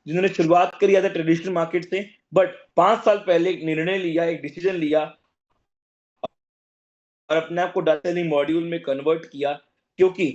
जिन्होंने शुरुआत करी एज अ ट्रेडिशनल मार्केट से, बट 5 साल पहले एक निर्णय लिया, एक डिसीजन लिया और अपने आप को डाटा सेलिंग मॉड्यूल में कन्वर्ट किया, क्योंकि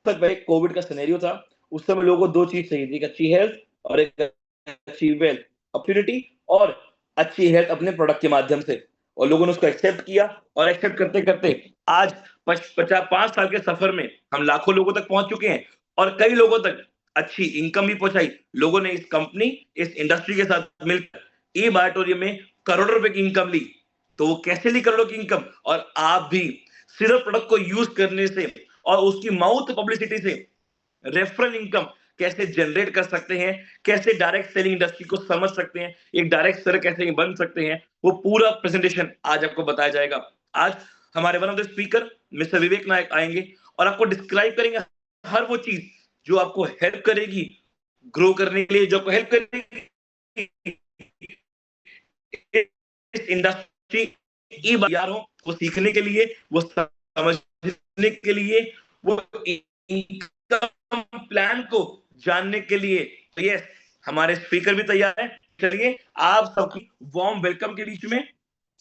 तक पहले कोविड का सिनेरियो था। उस समय लोगों को 2 चीज चाहिए थी, एक अच्छी हेल्थ और एक अच्छी वेल्थ, अपॉर्चुनिटी और अच्छी हेल्थ अपने प्रोडक्ट के माध्यम से। और लोगों ने उसको एक्सेप्ट किया और एक्सेप्ट करते-करते आज 5 साल के सफर में हम लाखों लोगों तक पहुंच चुके हैं और कई लोगों तक अच्छी इनकम भी पहुंचाई। लोगों ने इस कंपनी, इस इंडस्ट्री के साथ मिलकर ई-बायोटोरियम में करोड़ों रुपए की इनकम ली। तो वो कैसे ली करोड़ों की इनकम? और आप भी सिर्फ प्रोडक्ट को यूज करने से और उसकी माउथ पब्लिसिटी से रेफरल इनकम कैसे जनरेट कर सकते हैं, कैसे डायरेक्ट सेलिंग इंडस्ट्री को समझ सकते हैं, एक डायरेक्ट सेलर कैसे बन सकते हैं, वो पूरा प्रेजेंटेशन आज आपको बताया जाएगा। आज हमारे one of the speaker mister Vivek Nayak आएंगे और आपको डिस्क्राइब करेंगे हर वो चीज जो आपको हेल्प करेगी ग्रो करने के लिए, जो आपको हेल्प करेगी इस इंडस्ट्री यारों को सीखने के लिए, वो समझने के लिए, वो इनकम प्लान को जानने के लिए। तो यस, हमारे स्पीकर भी तैयार है। चलिए आप सबकी वार्म वेलकम के बीच में,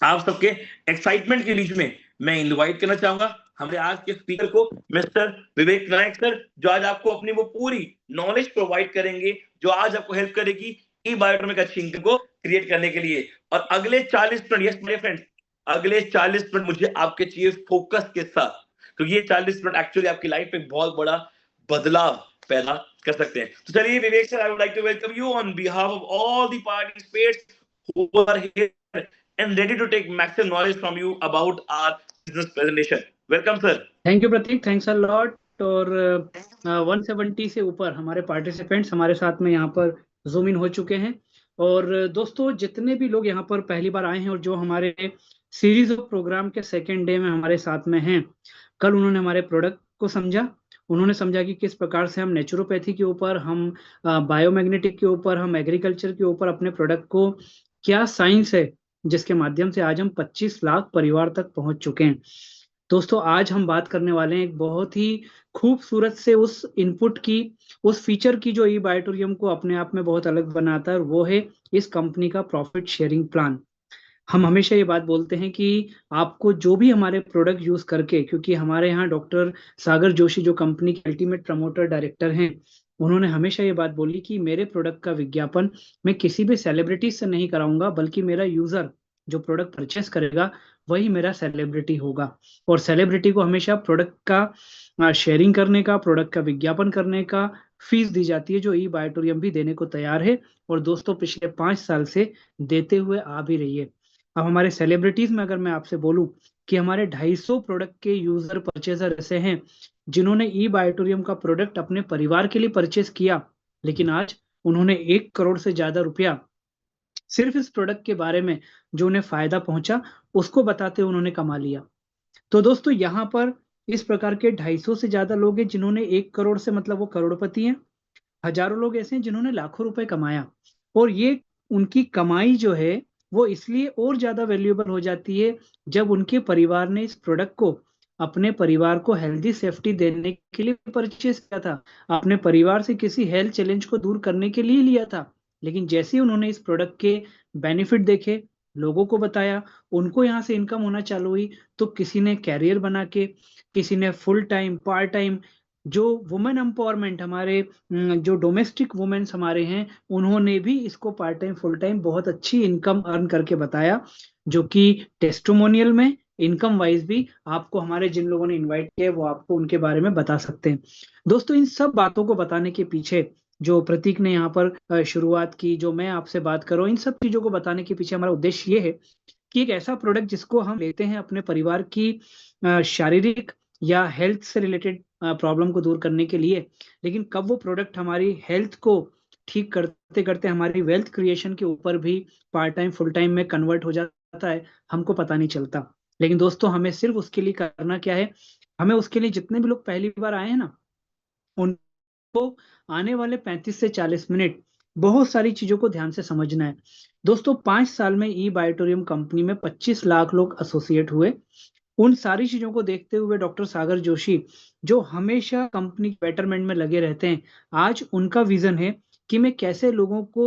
आप सबके एक्साइटमेंट के बीच में मैं इनवाइट करना चाहूंगा हमारे आज के स्पीकर को, मिस्टर विवेक नायक सर, जो आज आपको अपनी वो पूरी नॉलेज प्रोवाइड करेंगे जो आज आपको हेल्प करेगी ई-बायोटोरियम अच्छी इनकम को क्रिएट करने के लिए। और अगले 40 मिनट, यस माय फ्रेंड्स, अगले 40 मिनट मुझे आपके चाहिए फोकस के साथ, क्योंकि ये 40 मिनट एक्चुअली आपकी लाइफ में बहुत बड़ा बदलाव पैदा कर सकते हैं। तो चलिए Vivek sir, I would like to welcome you on behalf of all the participants who are here and ready to take maximum knowledge from you about our business presentation. Welcome sir. Thank you Prateek, thanks a lot. और 170 से ऊपर हमारे participants हमारे साथ में यहाँ पर zoom in हो चुके हैं। और दोस्तों, जितने भी लोग यहाँ पर पहली बार आए हैं और जो हमारे सीरीज ऑफ प्रोग्राम के सेकेंड डे में हमारे साथ में हैं, कल उन्होंने हमारे प्रोडक्ट को समझा, उन्होंने समझा कि किस प्रकार से हम नेचुरोपैथी के ऊपर, हम बायोमैग्नेटिक के ऊपर, हम एग्रीकल्चर के ऊपर अपने प्रोडक्ट को, क्या साइंस है जिसके माध्यम से आज हम 25 लाख परिवार तक पहुंच चुके हैं। दोस्तों, आज हम बात करने वाले हैं एक बहुत ही खूबसूरत से उस इनपुट की, उस फीचर की जो ई-बायोटोरियम को अपने आप में बहुत अलग बनाता है, और वो है इस कंपनी का प्रॉफिट शेयरिंग प्लान। हम हमेशा ये बात बोलते हैं कि आपको जो भी हमारे प्रोडक्ट यूज करके, क्योंकि हमारे यहाँ डॉक्टर सागर जोशी जो कंपनी के अल्टीमेट प्रमोटर डायरेक्टर हैं, उन्होंने हमेशा ये बात बोली कि मेरे प्रोडक्ट का विज्ञापन मैं किसी भी सेलिब्रिटी से नहीं कराऊंगा, बल्कि मेरा यूजर जो प्रोडक्ट परचेस करेगा वही मेरा सेलिब्रिटी होगा। और सेलिब्रिटी को हमेशा प्रोडक्ट का शेयरिंग करने का, प्रोडक्ट का विज्ञापन करने का फीस दी जाती है, जो ई-बायोटोरियम भी देने को तैयार है। और दोस्तों, पिछले 5 साल से देते हुए आ भी रही है। अब हमारे सेलिब्रिटीज में अगर मैं आपसे बोलूं कि हमारे 250 प्रोडक्ट के यूजर परचेजर ऐसे हैं जिन्होंने ई-बायोटोरियम का प्रोडक्ट अपने परिवार के लिए परचेस किया, लेकिन आज उन्होंने 1 करोड़ से ज्यादा रुपया सिर्फ इस प्रोडक्ट के बारे में जो उन्हें फायदा पहुंचा उसको बताते हुए उन्होंने कमा लिया। तो दोस्तों, यहाँ पर इस प्रकार के 250 से ज्यादा लोग हैं जिन्होंने 1 करोड़ से, मतलब वो करोड़पति हैं। हजारों लोग ऐसे हैं जिन्होंने लाखों रुपए कमाया। और ये उनकी कमाई जो है वो इसलिए और ज्यादा वैल्यूएबल हो जाती है जब उनके परिवार ने इस प्रोडक्ट को अपने परिवार को हेल्दी सेफ्टी देने के लिए परचेस किया था, अपने परिवार से किसी हेल्थ चैलेंज को दूर करने के लिए लिया था। लेकिन जैसे ही उन्होंने इस प्रोडक्ट के बेनिफिट देखे, लोगों को बताया, उनको यहाँ से इनकम होना चालू हुई, तो किसी ने कैरियर बना के, किसी ने फुल टाइम, पार्ट टाइम, जो वुमेन एम्पावरमेंट, हमारे जो डोमेस्टिक वुमेन्स हमारे हैं, उन्होंने भी इसको पार्ट टाइम, फुल टाइम बहुत अच्छी इनकम अर्न करके बताया, जो कि टेस्टिमोनियल में, इनकम वाइज भी आपको हमारे जिन लोगों ने इनवाइट किया वो आपको उनके बारे में बता सकते हैं। दोस्तों, इन सब बातों को बताने के पीछे जो प्रतीक ने यहाँ पर शुरुआत की, जो मैं आपसे बात कर रहा हूँ, इन सब चीजों को बताने के पीछे हमारा उद्देश्य ये है कि एक ऐसा प्रोडक्ट जिसको हम लेते हैं अपने परिवार की शारीरिक या हेल्थ से रिलेटेड प्रॉब्लम को दूर करने के लिए, लेकिन कब वो प्रोडक्ट हमारी हेल्थ को ठीक करते करते हमारी वेल्थ क्रिएशन के ऊपर भी पार्ट टाइम, फुल टाइम में कन्वर्ट हो जाता है, हमको पता नहीं चलता। लेकिन दोस्तों, हमें सिर्फ उसके लिए करना क्या है, हमें उसके लिए जितने भी लोग पहली बार आए हैं ना, उनको आने वाले 35 से 40 मिनट बहुत सारी चीजों को ध्यान से समझना है। दोस्तों, 5 साल में ई-बायोटोरियम कंपनी में 25 लाख लोग एसोसिएट हुए। उन सारी चीजों को देखते हुए डॉक्टर सागर जोशी, जो हमेशा कंपनी बेटरमेंट में लगे रहते हैं, आज उनका विजन है कि मैं कैसे लोगों को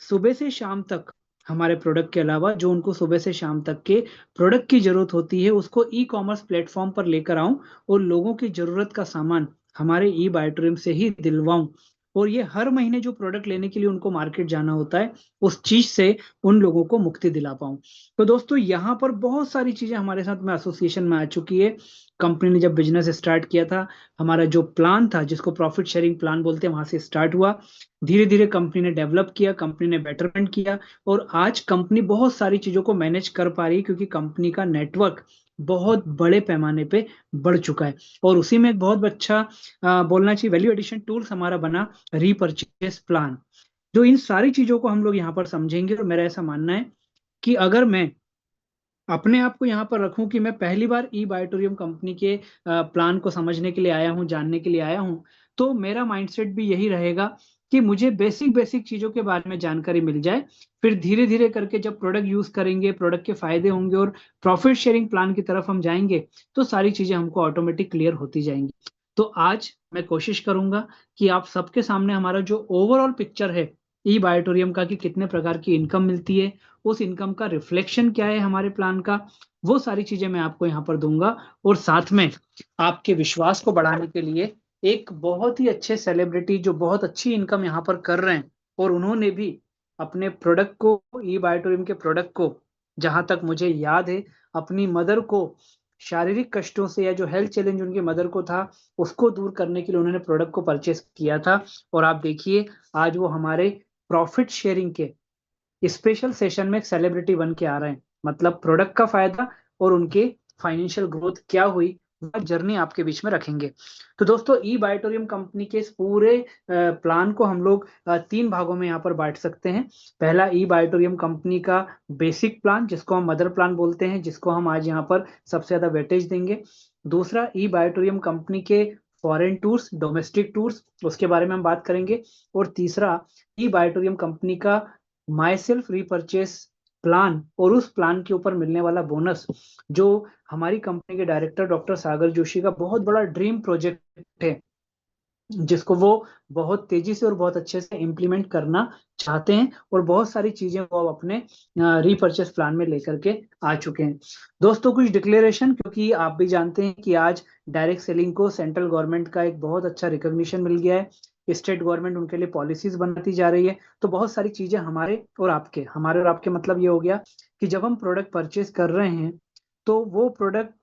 सुबह से शाम तक हमारे प्रोडक्ट के अलावा जो उनको सुबह से शाम तक के प्रोडक्ट की जरूरत होती है उसको ई कॉमर्स प्लेटफॉर्म पर लेकर आऊं और लोगों की जरूरत का सामान हमारे ई बायोटोरियम से ही दिलवाऊं। और ये हर महीने जो प्रोडक्ट लेने के लिए उनको मार्केट जाना होता है उस चीज से उन लोगों को मुक्ति दिला पाऊं। तो दोस्तों यहाँ पर बहुत सारी चीजें हमारे साथ में एसोसिएशन में आ चुकी है। कंपनी ने जब बिजनेस स्टार्ट किया था, हमारा जो प्लान था जिसको प्रॉफिट शेयरिंग प्लान बोलते हैं वहां से स्टार्ट हुआ। धीरे धीरे कंपनी ने डेवलप किया, कंपनी ने बेटरमेंट किया और आज कंपनी बहुत सारी चीजों को मैनेज कर पा रही है क्योंकि कंपनी का नेटवर्क बहुत बड़े पैमाने पे बढ़ चुका है। और उसी में एक बहुत अच्छा बोलना चाहिए वैल्यू एडिशन टूल्स हमारा बना रीपरचेस प्लान। जो इन सारी चीजों को हम लोग यहाँ पर समझेंगे और मेरा ऐसा मानना है कि अगर मैं अपने आप को यहाँ पर रखूं कि मैं पहली बार ई बायोटोरियम कंपनी के प्लान को समझने के लिए आया हूँ, जानने के लिए आया हूँ, तो मेरा माइंडसेट भी यही रहेगा कि मुझे बेसिक बेसिक चीजों के बारे में जानकारी मिल जाए। फिर धीरे धीरे करके जब प्रोडक्ट यूज करेंगे, प्रोडक्ट के फायदे होंगे और प्रॉफिट शेयरिंग प्लान की तरफ हम जाएंगे तो सारी चीजें हमको ऑटोमेटिक क्लियर होती जाएंगी। तो आज मैं कोशिश करूंगा कि आप सबके सामने हमारा जो ओवरऑल पिक्चर है ई बायोटोरियम का, कि कितने प्रकार की इनकम मिलती है, उस इनकम का रिफ्लेक्शन क्या है हमारे प्लान का, वो सारी चीजें मैं आपको यहाँ पर दूंगा। और साथ में आपके विश्वास को बढ़ाने के लिए एक बहुत ही अच्छे सेलिब्रिटी जो बहुत अच्छी इनकम यहाँ पर कर रहे हैं और उन्होंने भी अपने प्रोडक्ट को, ई बायोटोरियम के प्रोडक्ट को, जहां तक मुझे याद है अपनी मदर को शारीरिक कष्टों से या जो हेल्थ चैलेंज उनकी मदर को था उसको दूर करने के लिए उन्होंने प्रोडक्ट को परचेस किया था। और आप देखिए आज वो हमारे प्रॉफिट शेयरिंग के स्पेशल सेशन में एक सेलिब्रिटी बन के आ रहे हैं। मतलब प्रोडक्ट का फायदा और उनके फाइनेंशियल ग्रोथ क्या हुई वह जर्नी आपके बीच में रखेंगे। तो दोस्तों ई बायोटोरियम कंपनी के इस पूरे प्लान को हम लोग तीन भागों में यहाँ पर बांट सकते हैं। पहला ई बायोटोरियम कंपनी का बेसिक प्लान जिसको हम मदर प्लान बोलते हैं, जिसको हम आज यहाँ पर सबसे ज्यादा वेटेज देंगे। दूसरा ई बायोटोरियम कंपनी के फॉरेन टूर्स, डोमेस्टिक टूर्स, उसके बारे में हम बात करेंगे। और तीसरा ई बायोटोरियम कंपनी का माई सेल्फ रीपर्चेस प्लान और उस प्लान के ऊपर मिलने वाला बोनस, जो हमारी कंपनी के डायरेक्टर डॉक्टर सागर जोशी का बहुत बड़ा ड्रीम प्रोजेक्ट है, जिसको वो बहुत तेजी से और बहुत अच्छे से इम्प्लीमेंट करना चाहते हैं और बहुत सारी चीजें वो अपने रीपर्चेस प्लान में लेकर के आ चुके हैं। दोस्तों कुछ डिक्लेरेशन, क्योंकि आप भी जानते हैं कि आज डायरेक्ट सेलिंग को सेंट्रल गवर्नमेंट का एक बहुत अच्छा रिकॉग्निशन मिल गया है, स्टेट गवर्नमेंट उनके लिए पॉलिसीज बनाती जा रही है। तो बहुत सारी चीजें हमारे और आपके मतलब ये हो गया कि जब हम प्रोडक्ट परचेज कर रहे हैं तो वो प्रोडक्ट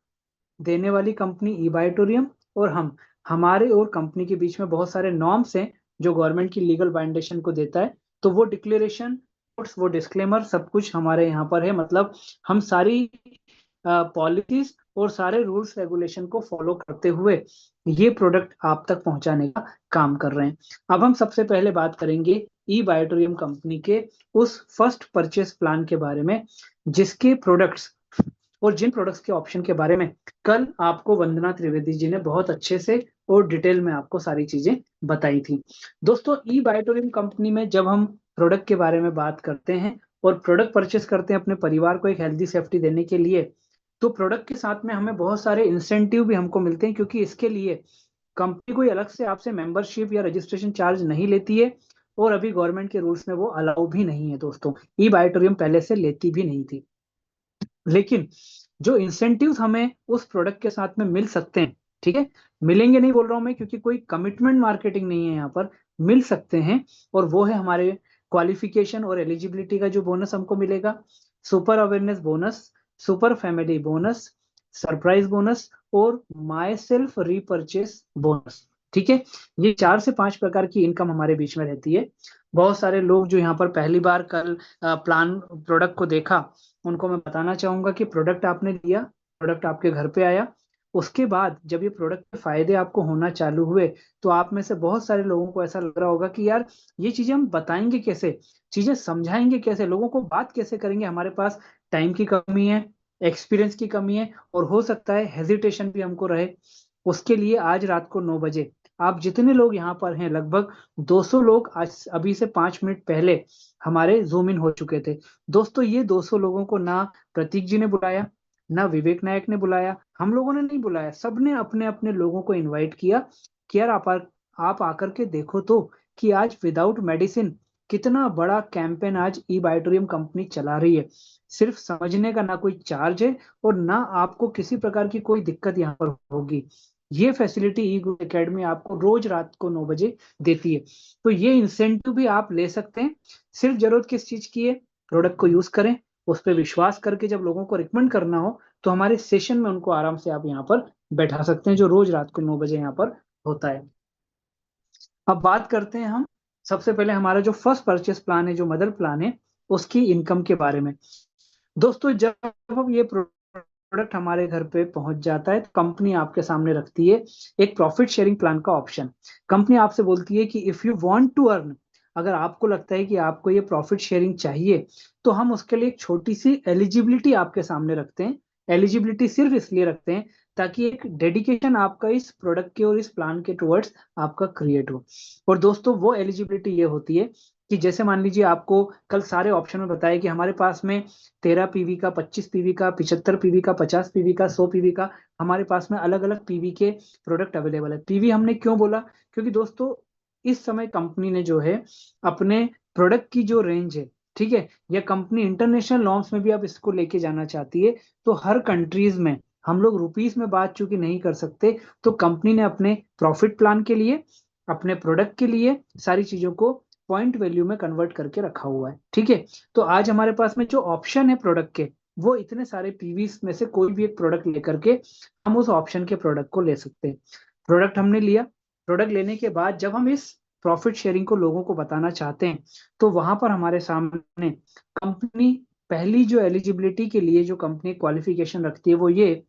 देने वाली कंपनी ई बायोटोरियम और हम, हमारे और कंपनी के बीच में बहुत सारे नॉर्म्स हैं जो गवर्नमेंट की लीगल बाइंडेशन को देता है। तो वो डिक्लेरेशन, वो डिस्क्लेमर सब कुछ हमारे यहाँ पर है। मतलब हम सारी पॉलिसीज और सारे रूल्स रेगुलेशन को फॉलो करते हुए ये प्रोडक्ट आप तक पहुंचाने का काम कर रहे हैं। अब हम सबसे पहले बात करेंगे ई बायोटोरियम कंपनी के उस फर्स्ट परचेस प्लान के बारे में, जिसके प्रोडक्ट्स और जिन प्रोडक्ट्स के ऑप्शन के बारे में कल आपको वंदना त्रिवेदी जी ने बहुत अच्छे से और डिटेल में आपको सारी चीजें बताई थी। दोस्तों ई बायोटोरियम कंपनी में जब हम प्रोडक्ट के बारे में बात करते हैं और प्रोडक्ट परचेस करते हैं अपने परिवार को एक हेल्दी सेफ्टी देने के लिए, तो प्रोडक्ट के साथ में हमें बहुत सारे इंसेंटिव भी हमको मिलते हैं, क्योंकि इसके लिए कंपनी कोई अलग से आपसे मेंबरशिप या रजिस्ट्रेशन चार्ज नहीं लेती है और अभी गवर्नमेंट के रूल्स में वो अलाउ भी नहीं है। दोस्तों ई बायोटोरियम पहले से लेती भी नहीं थी, लेकिन जो इंसेंटिव्स हमें उस प्रोडक्ट के साथ में मिल सकते हैं, ठीक है, मिलेंगे नहीं बोल रहा हूं मैं क्योंकि कोई कमिटमेंट मार्केटिंग नहीं है यहाँ पर, मिल सकते हैं। और वो है हमारे क्वालिफिकेशन और एलिजिबिलिटी का जो बोनस हमको मिलेगा, super awareness bonus, super family bonus, surprise bonus और माई सेल्फ रीपरचेस बोनस। ठीक है, ये 4 से 5 प्रकार की इनकम हमारे बीच में रहती है। बहुत सारे लोग जो यहाँ पर पहली बार कल प्लान प्रोडक्ट को देखा, उनको मैं बताना चाहूंगा कि प्रोडक्ट आपने लिया, प्रोडक्ट आपके घर पे आया, उसके बाद जब ये प्रोडक्ट के फायदे आपको होना चालू हुए तो आप में से बहुत सारे लोगों को ऐसा लग रहा होगा कि यार ये चीजें हम बताएंगे कैसे, चीजें समझाएंगे कैसे, लोगों को बात कैसे करेंगे, हमारे पास टाइम की कमी है, एक्सपीरियंस की कमी है और हो सकता है हेजिटेशन भी हमको रहे। उसके लिए आज रात को 9 बजे आप जितने लोग यहाँ पर हैं, लगभग 200 लोग आज अभी से 5 मिनट पहले हमारे जूम इन हो चुके थे। दोस्तों ये 200 लोगों को ना प्रतीक जी ने बुलाया, ना विवेक नायक ने बुलाया, हम लोगों ने नहीं बुलाया, सबने अपने अपने लोगों को इनवाइट किया कि यार आप आकर के देखो तो कि आज विदाउट मेडिसिन कितना बड़ा कैंपेन आज ई बायोटोरियम कंपनी चला रही है। सिर्फ समझने का ना कोई चार्ज है और ना आपको किसी प्रकार की कोई दिक्कत यहाँ पर होगी। ये फैसिलिटी ई गुरु एकेडमी आपको रोज रात को 9 बजे देती है। तो ये इंसेंटिव भी आप ले सकते हैं। सिर्फ जरूरत किस चीज की है, प्रोडक्ट को यूज करें, उस पर विश्वास करके जब लोगों को रिकमेंड करना हो तो हमारे सेशन में उनको आराम से आप यहाँ पर बैठा सकते हैं, जो रोज रात को 9 बजे यहाँ पर होता है। अब बात करते हैं हम सबसे पहले हमारा जो फर्स्ट परचेस प्लान है, जो मदर प्लान है, उसकी इनकम के बारे में। दोस्तों जब हम ये प्रोडक्ट हमारे घर पे पहुंच जाता है तो कंपनी आपके सामने रखती है एक प्रॉफिट शेयरिंग प्लान का ऑप्शन। कंपनी आपसे बोलती है कि if you want to earn, अगर आपको लगता है कि आपको ये प्रॉफिट शेयरिंग चाहिए तो हम उसके लिए एक छोटी सी एलिजिबिलिटी आपके सामने रखते हैं। एलिजिबिलिटी सिर्फ इसलिए रखते हैं ताकि एक डेडिकेशन आपका इस प्रोडक्ट के और इस प्लान के टुवर्ड्स आपका क्रिएट हो। और दोस्तों वो एलिजिबिलिटी ये होती है कि जैसे मान लीजिए आपको कल सारे ऑप्शन में बताया कि हमारे पास में 13 पीवी का, 25 पीवी का, 75 पीवी का, 50 पीवी का, 100 पीवी का, हमारे पास में अलग अलग पीवी के प्रोडक्ट अवेलेबल है। पीवी हमने क्यों बोला, क्योंकि दोस्तों इस समय कंपनी ने जो है अपने प्रोडक्ट की जो रेंज है, ठीक है, या कंपनी इंटरनेशनल नॉर्म्स में भी अब इसको लेके जाना चाहती है। तो हर कंट्रीज में हम लोग रुपीस में बात चूंकि नहीं कर सकते, तो कंपनी ने अपने प्रॉफिट प्लान के लिए, अपने प्रोडक्ट के लिए सारी चीजों को पॉइंट वैल्यू में कन्वर्ट करके रखा हुआ है। ठीक है, तो आज हमारे पास में जो ऑप्शन है प्रोडक्ट के, वो इतने सारे पीवीस में से कोई भी एक प्रोडक्ट लेकर के हम उस ऑप्शन के प्रोडक्ट को ले सकते हैं। प्रोडक्ट हमने लिया, प्रोडक्ट लेने के बाद जब हम इस प्रॉफिट शेयरिंग को लोगों को बताना चाहते हैं तो वहां पर हमारे सामने कंपनी पहली जो एलिजिबिलिटी के लिए जो कंपनी क्वालिफिकेशन रखती है वो ये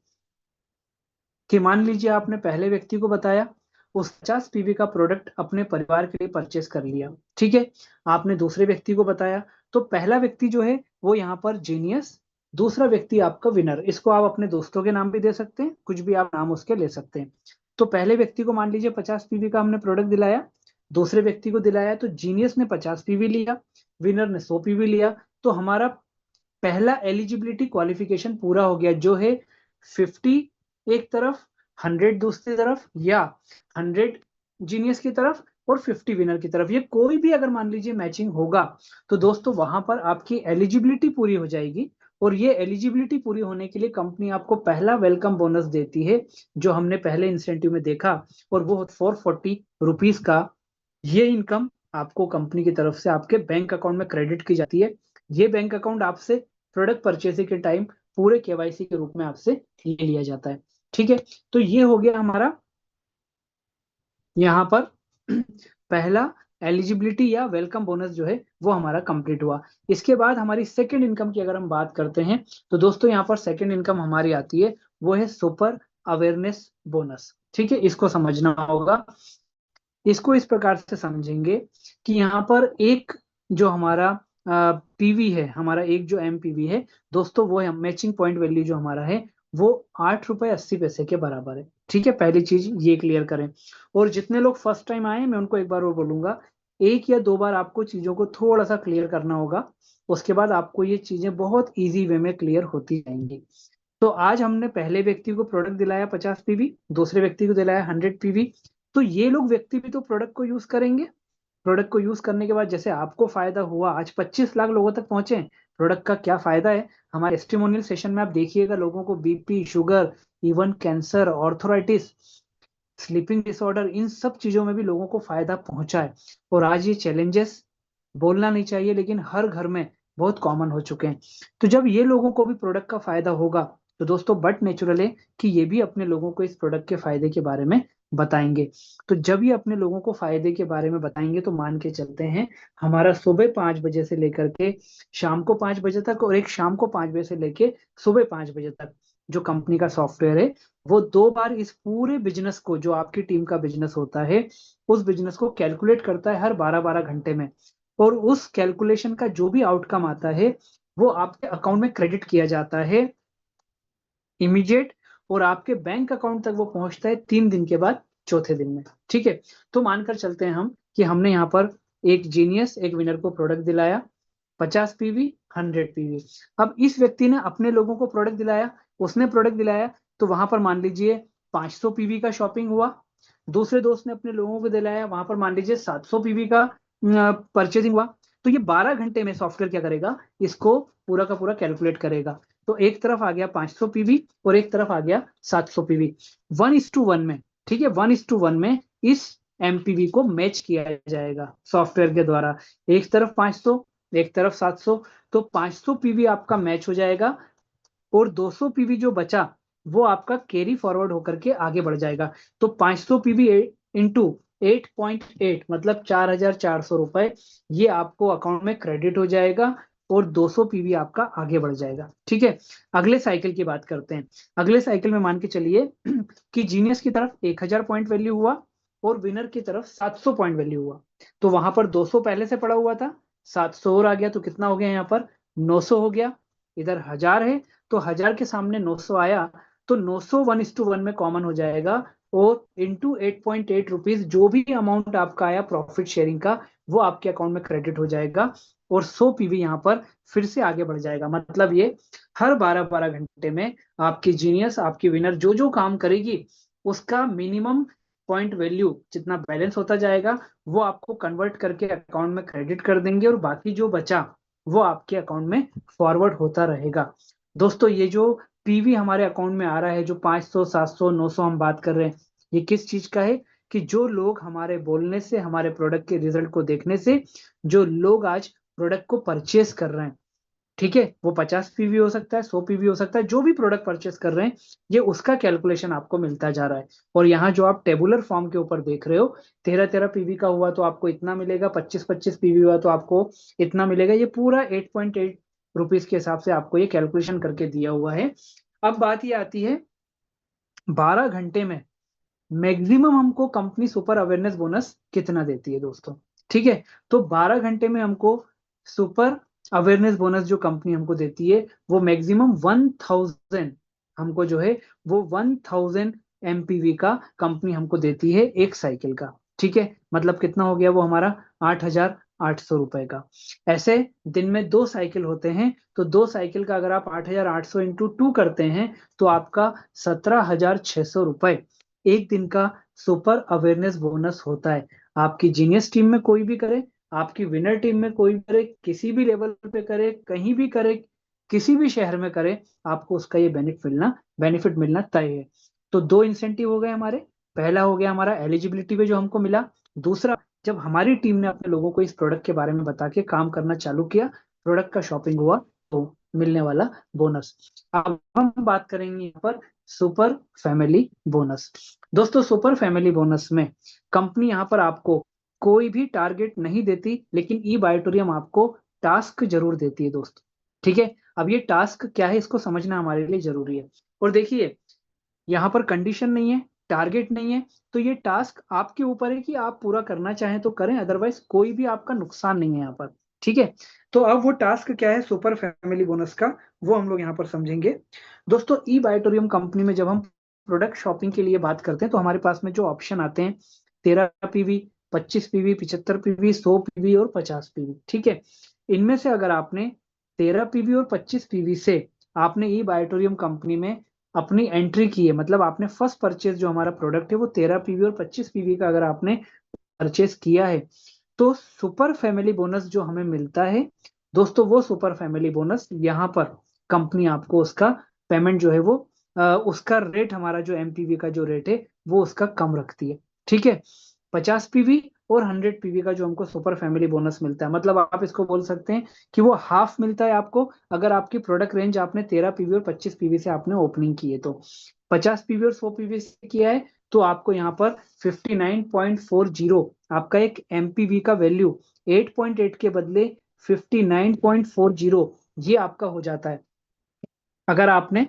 कि मान लीजिए आपने पहले व्यक्ति को बताया, उस 50 पीवी का प्रोडक्ट अपने परिवार के लिए परचेस कर लिया, ठीक है। आपने दूसरे व्यक्ति को बताया, तो पहला व्यक्ति जो है वो यहाँ पर जीनियस, दूसरा व्यक्ति आपका विनर। इसको आप अपने दोस्तों के नाम भी दे सकते हैं, कुछ भी आप नाम उसके ले सकते हैं। तो पहले व्यक्ति को मान लीजिए 50 पीवी का हमने प्रोडक्ट दिलाया, दूसरे व्यक्ति को दिलाया, तो जीनियस ने 50 पीवी लिया, विनर ने 100 पीवी लिया। तो हमारा पहला एलिजिबिलिटी क्वालिफिकेशन पूरा हो गया, जो है 50 एक तरफ, 100 दूसरी तरफ, या 100 जीनियस की तरफ और 50 विनर की तरफ। ये कोई भी अगर मान लीजिए मैचिंग होगा तो दोस्तों वहां पर आपकी एलिजिबिलिटी पूरी हो जाएगी। और ये एलिजिबिलिटी पूरी होने के लिए कंपनी आपको पहला वेलकम बोनस देती है, जो हमने पहले इंसेंटिव में देखा, और वो 440 रुपीज का ये इनकम आपको कंपनी की तरफ से आपके बैंक अकाउंट में क्रेडिट की जाती है। ये बैंक अकाउंट आपसे प्रोडक्ट परचेसिंग के टाइम पूरे केवाईसी के रूप में आपसे ले लिया जाता है। ठीक है, तो ये हो गया हमारा यहाँ पर पहला एलिजिबिलिटी या वेलकम बोनस जो है वो हमारा कंप्लीट हुआ। इसके बाद हमारी सेकंड इनकम की अगर हम बात करते हैं तो दोस्तों यहाँ पर सेकंड इनकम हमारी आती है, वो है सुपर अवेयरनेस बोनस। ठीक है, इसको समझना होगा। इसको इस प्रकार से समझेंगे कि यहाँ पर एक जो हमारा पीवी है, हमारा एक जो एमपीवी है दोस्तों, वो है मैचिंग पॉइंट वैल्यू जो हमारा है वो 8 रुपए 80 पैसे के बराबर है। ठीक है, पहली चीज ये क्लियर करें। और जितने लोग फर्स्ट टाइम आए मैं उनको एक बार और बोलूंगा, एक या दो बार आपको चीजों को थोड़ा सा क्लियर करना होगा, उसके बाद आपको ये चीजें बहुत ईजी वे में क्लियर होती जाएंगी। तो आज हमने पहले व्यक्ति को प्रोडक्ट दिलाया 50 पीवी, दूसरे व्यक्ति को दिलाया 100 पीवी। तो ये लोग व्यक्ति भी तो प्रोडक्ट को यूज करेंगे। प्रोडक्ट को यूज करने के बाद जैसे आपको फायदा हुआ, आज 25 लाख लोगों तक पहुंचे, प्रोडक्ट का क्या फायदा है, हमारे टेस्टिमोनियल सेशन में आप देखिएगा, लोगों को BP, sugar, even cancer, arthritis, sleeping disorder, इन सब चीजों में भी लोगों को फायदा पहुंचा है। और आज ये चैलेंजेस बोलना नहीं चाहिए लेकिन हर घर में बहुत कॉमन हो चुके हैं। तो जब ये लोगों को भी प्रोडक्ट का फायदा होगा तो दोस्तों बट नेचुरल है कि ये भी अपने लोगों को इस प्रोडक्ट के फायदे के बारे में बताएंगे। तो जब ये अपने लोगों को फायदे के बारे में बताएंगे तो मान के चलते हैं हमारा सुबह 5 बजे से लेकर के शाम को 5 बजे तक, और एक शाम को 5 बजे से लेके सुबह 5 बजे तक जो कंपनी का सॉफ्टवेयर है वो 2 बार इस पूरे बिजनेस को, जो आपकी टीम का बिजनेस होता है, उस बिजनेस को कैलकुलेट करता है हर 12-12 घंटे में। और उस कैलकुलेशन का जो भी आउटकम आता है वो आपके अकाउंट में क्रेडिट किया जाता है इमीडिएट, और आपके बैंक अकाउंट तक वो पहुंचता है 3 दिन के बाद, चौथे दिन में। ठीक है, तो मानकर चलते हैं हम कि हमने यहाँ पर एक जीनियस, एक विनर को प्रोडक्ट दिलाया 50 पीवी, 100 पीवी। अब इस व्यक्ति ने अपने लोगों को प्रोडक्ट दिलाया, उसने प्रोडक्ट दिलाया, तो वहां पर मान लीजिए 500 पीवी का शॉपिंग हुआ, दूसरे दोस्त ने अपने लोगों को दिलाया, वहां पर मान लीजिए 700 पीवी का परचेजिंग हुआ, तो ये 12 घंटे में सॉफ्टवेयर क्या करेगा, इसको पूरा का पूरा कैलकुलेट करेगा। तो एक तरफ आ गया 500 पीवी और एक तरफ आ गया 700 पीवी, 1:1 में, ठीक है, 1:1 में इस एमपीवी को मैच किया जाएगा सॉफ्टवेयर के द्वारा। एक तरफ 500, एक तरफ 700, तो 500 पीवी आपका मैच हो जाएगा और 200 पीवी जो बचा वो आपका कैरी फॉरवर्ड होकर के आगे बढ़ जाएगा। तो 500 पीवी इंटू 8.8 मतलब 4,400 रुपए, ये आपको अकाउंट में क्रेडिट हो जाएगा और 200 पीवी आपका आगे बढ़ जाएगा। ठीक है, अगले साइकिल की बात करते हैं। अगले साइकिल में मान के चलिए कि जीनियस की तरफ 1000 पॉइंट वैल्यू हुआ और विनर की तरफ 700 पॉइंट वैल्यू हुआ। तो वहां पर 200 पहले से पड़ा हुआ था, 700 और आ गया, तो कितना हो गया यहाँ पर 900 हो गया। इधर 1000 है तो 1000 के सामने 900 आया, तो 900 1:1 में कॉमन हो जाएगा और इंटू 8.8 रुपीज जो भी अमाउंट आपका आया प्रॉफिट शेयरिंग का, वो आपके अकाउंट में क्रेडिट हो जाएगा और 100 पीवी यहाँ पर फिर से आगे बढ़ जाएगा। मतलब ये हर 12-12 घंटे में आपकी जीनियस, आपकी विनर जो जो काम करेगी उसका मिनिमम पॉइंट वैल्यू जितना बैलेंस होता जाएगा वो आपको कन्वर्ट करके अकाउंट में क्रेडिट कर देंगे और बाकी जो बचा वो आपके अकाउंट में फॉरवर्ड होता रहेगा। दोस्तों ये जो पीवी हमारे अकाउंट में आ रहा है, जो 500, 700, 900 हम बात कर रहे हैं, ये किस चीज का है कि जो लोग हमारे बोलने से, हमारे प्रोडक्ट के रिजल्ट को देखने से, जो लोग आज प्रोडक्ट को परचेस कर रहे हैं, ठीक है, वो 50 पीवी हो सकता है, 100 पीवी हो सकता है, जो भी प्रोडक्ट परचेस कर रहे हैं, ये उसका कैलकुलेशन आपको मिलता जा रहा है। और यहाँ जो आप टेबुलर फॉर्म के ऊपर देख रहे हो, 13-13 पीवी का हुआ तो आपको इतना मिलेगा, 25-25 पीवी हुआ तो आपको इतना मिलेगा, ये पूरा 8.8 रुपीज के हिसाब से आपको ये कैलकुलेशन करके दिया हुआ है। अब बात ये आती है 12 घंटे में मैक्सिमम हमको कंपनी सुपर अवेयरनेस बोनस कितना देती है दोस्तों। ठीक है, तो 12 घंटे में हमको सुपर अवेयरनेस बोनस जो कंपनी हमको देती है वो मैक्सिमम 1000 हमको जो है वो 1000 एमपीवी का कंपनी हमको देती है एक साइकिल का। ठीक है, मतलब कितना हो गया वो हमारा 8,800 रुपए का। ऐसे दिन में 2 साइकिल होते हैं, तो 2 साइकिल का अगर आप 8,800 इंटू 2 करते हैं तो आपका 17,600 रुपए एक दिन का सुपर अवेयरनेस बोनस होता है। आपकी जीनियस टीम में कोई भी करे, आपकी विनर टीम में कोई करे, किसी भी लेवल पे करे, कहीं भी करे, किसी भी शहर में करे, आपको उसका ये बेनिफिट मिलना तय है। तो 2 इंसेंटिव हो गए हमारे। पहला हो गया हमारा एलिजिबिलिटी पे जो हमको मिला, दूसरा जब हमारी टीम ने अपने लोगों को इस प्रोडक्ट के बारे में बता के काम करना चालू किया, प्रोडक्ट का शॉपिंग हुआ, तो मिलने वाला बोनस। अब हम बात करेंगे यहाँ पर सुपर फैमिली बोनस। दोस्तों सुपर फैमिली बोनस में कंपनी यहाँ पर आपको कोई भी टारगेट नहीं देती, लेकिन ई बायोटोरियम आपको टास्क जरूर देती है दोस्तों। ठीक है, अब ये टास्क क्या है इसको समझना हमारे लिए जरूरी है। और देखिए यहाँ पर कंडीशन नहीं है, टारगेट नहीं है, तो ये टास्क आपके ऊपर है कि आप पूरा करना चाहें तो करें, अदरवाइज कोई भी आपका नुकसान नहीं है यहाँ पर। ठीक है, तो अब वो टास्क क्या है सुपर फैमिली बोनस का, वो हम लोग यहाँ पर समझेंगे। दोस्तों ई बायोटोरियम कंपनी में जब हम प्रोडक्ट शॉपिंग के लिए बात करते हैं तो हमारे पास में जो ऑप्शन आते हैं 13 पीवी, 25 पीवी, 75 पीवी, 100 पीवी और 50 पीवी। ठीक है, इनमें से अगर आपने 13 पीवी और 25 पीवी से आपने ई बायोटोरियम कंपनी में अपनी एंट्री की है, मतलब आपने फर्स्ट परचेज जो हमारा प्रोडक्ट है वो 13 पीवी और 25 पीवी का अगर आपने परचेज किया है, तो सुपर फैमिली बोनस जो हमें मिलता है दोस्तों, वो सुपर फैमिली बोनस यहाँ पर कंपनी आपको उसका पेमेंट जो है वो उसका रेट, हमारा जो एमपीवी का जो रेट है वो उसका कम रखती है। ठीक है, 50 पीवी और 100 पीवी का जो हमको सुपर फैमिली बोनस मिलता है, मतलब आप इसको बोल सकते हैं कि वो हाफ मिलता है आपको अगर आपकी प्रोडक्ट रेंज आपने 13 पीवी और 25 पीवी से आपने ओपनिंग की है। तो 50 पीवी और 100 पीवी से किया है तो आपको यहाँ पर 59.40 आपका एक एमपीवी का वैल्यू 8.8 के बदले 59.40 ये आपका हो जाता है अगर आपने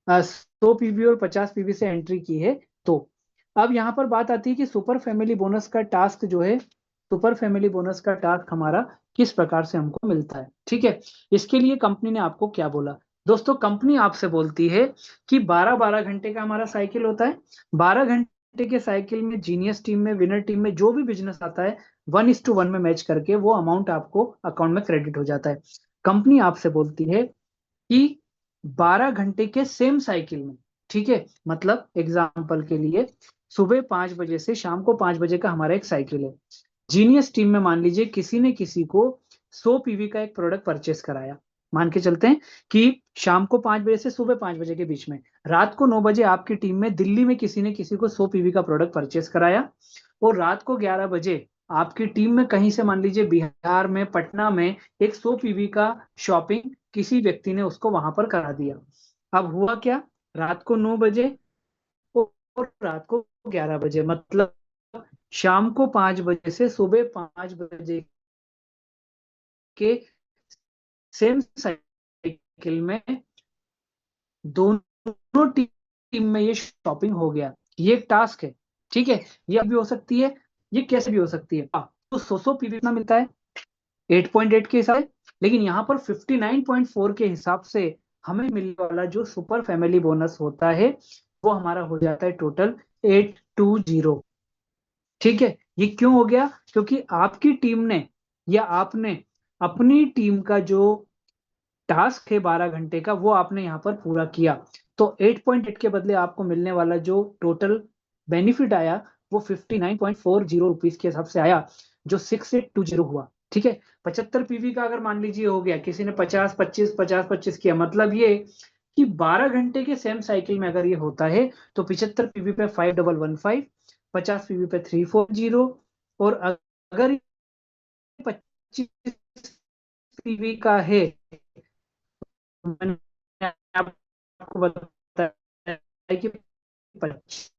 100 पीवी और 50 पीवी से एंट्री की है तो। अब यहाँ पर बात आती है कि सुपर फैमिली बोनस का टास्क जो है, सुपर फैमिली बोनस का टास्क हमारा किस प्रकार से हमको मिलता है। ठीक है, इसके लिए कंपनी ने आपको क्या बोला दोस्तों, कंपनी आपसे बोलती है कि 12-12 घंटे का हमारा साइकिल होता है। 12 घंटे के साइकिल में जीनियस टीम में, विनर टीम में जो भी बिजनेस आता है 1:1 में मैच करके वो अमाउंट आपको अकाउंट में क्रेडिट हो जाता है। कंपनी आपसे बोलती है कि 12 घंटे के सेम साइकिल में, ठीक है, मतलब एग्जाम्पल के लिए सुबह 5 बजे से शाम को 5 बजे का हमारा एक साइकिल है। जीनियस टीम में मान लीजिए किसी ने किसी को 100 पीवी का एक प्रोडक्ट परचेस कराया, मान के चलते हैं कि शाम को 5 बजे से सुबह 5 बजे के बीच में, रात को 9 बजे आपकी टीम में दिल्ली में किसी ने किसी को 100 पीवी का प्रोडक्ट परचेस कराया, और रात को 11 बजे आपकी टीम में कहीं से मान लीजिए बिहार में, पटना में एक 100 पीवी का शॉपिंग किसी व्यक्ति ने उसको वहां पर करा दिया। अब हुआ क्या, रात को 9 बजे और रात को 11 बजे, मतलब शाम को 5 बजे से सुबह 5 बजे के सेम साइकिल में दोनों टीम में ये शॉपिंग हो गया। ये एक टास्क है, ठीक है। ये अभी हो सकती है, ये कैसे भी हो सकती है। तो 100 पीवी कितना मिलता है 8.8 के हिसाब से, लेकिन यहाँ पर 59.4 के हिसाब से हमें मिलने वाला जो सुपर फैमिली बोनस होता है वो हमारा हो जाता है टोटल 820। ठीक है, ये क्यों हो गया, क्योंकि आपकी टीम ने या आपने अपनी टीम का जो टास्क है 12 घंटे का वो आपने यहाँ पर पूरा किया। तो 8.8 के बदले आपको मिलने वाला जो टोटल बेनिफिट आया वो 59.40 रुपीज के हिसाब से आया, जो 6820 हुआ। ठीक है, 75 पीवी का अगर मान लीजिए हो गया, किसी ने 50 25 किया, मतलब ये कि 12 घंटे के सेम साइकिल में अगर ये होता है तो 75 पीवी पे 5115, 50 पीवी पे 340, और अगर 25 पीवी का है, मैंने आपको बताया कि 25